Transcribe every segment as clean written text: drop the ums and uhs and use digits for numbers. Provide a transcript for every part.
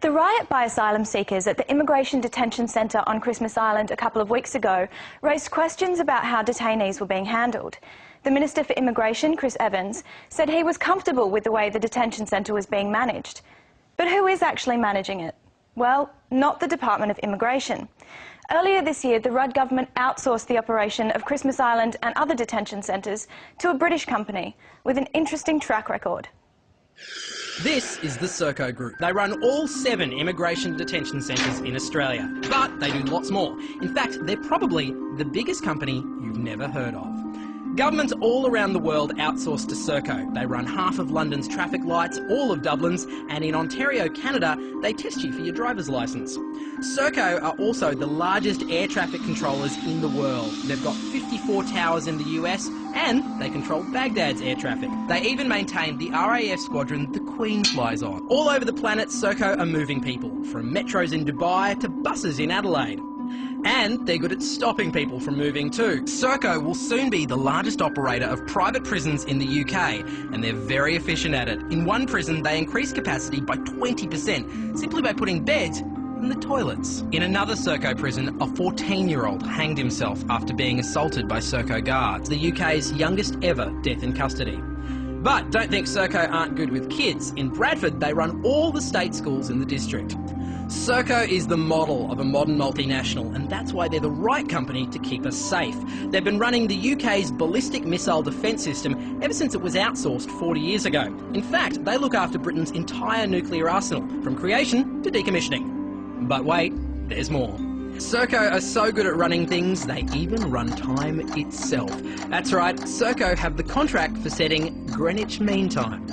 The riot by asylum seekers at the Immigration Detention Centre on Christmas Island a couple of weeks ago raised questions about how detainees were being handled. The Minister for Immigration, Chris Evans, said he was comfortable with the way the detention centre was being managed. But who is actually managing it? Well, not the Department of Immigration. Earlier this year, the Rudd government outsourced the operation of Christmas Island and other detention centres to a British company with an interesting track record. This is the Serco Group. They run all 7 immigration detention centres in Australia, but they do lots more. In fact, they're probably the biggest company you've never heard of. Governments all around the world outsource to Serco. They run half of London's traffic lights, all of Dublin's, and in Ontario, Canada, they test you for your driver's licence. Serco are also the largest air traffic controllers in the world. They've got 54 towers in the US, and they control Baghdad's air traffic. They even maintain the RAF squadron the Queen flies on. All over the planet, Serco are moving people, from metros in Dubai to buses in Adelaide. And they're good at stopping people from moving too. Serco will soon be the largest operator of private prisons in the UK, and they're very efficient at it. In one prison, they increase capacity by 20%, simply by putting beds in the toilets. In another Serco prison, a 14-year-old hanged himself after being assaulted by Serco guards, the UK's youngest ever death in custody. But don't think Serco aren't good with kids. In Bradford, they run all the state schools in the district. Serco is the model of a modern multinational, and that's why they're the right company to keep us safe. They've been running the UK's ballistic missile defence system ever since it was outsourced 40 years ago. In fact, they look after Britain's entire nuclear arsenal, from creation to decommissioning. But wait, there's more. Serco are so good at running things, they even run time itself. That's right, Serco have the contract for setting Greenwich Mean Time.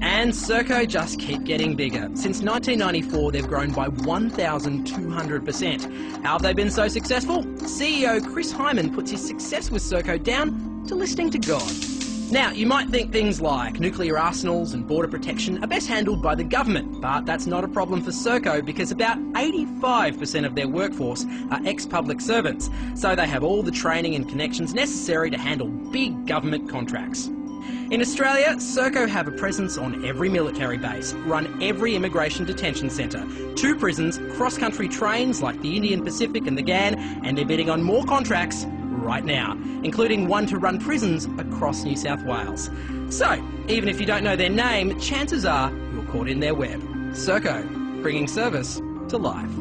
And Serco just keep getting bigger. Since 1994, they've grown by 1,200%. How have they been so successful? CEO Chris Hyman puts his success with Serco down to listening to God. Now, you might think things like nuclear arsenals and border protection are best handled by the government, but that's not a problem for Serco because about 85% of their workforce are ex-public servants, so they have all the training and connections necessary to handle big government contracts. In Australia, Serco have a presence on every military base, run every immigration detention centre, 2 prisons, cross-country trains like the Indian Pacific and the GAN, and they're bidding on more contracts right now, including one to run prisons across New South Wales. So, even if you don't know their name, chances are you're caught in their web. Serco, bringing service to life.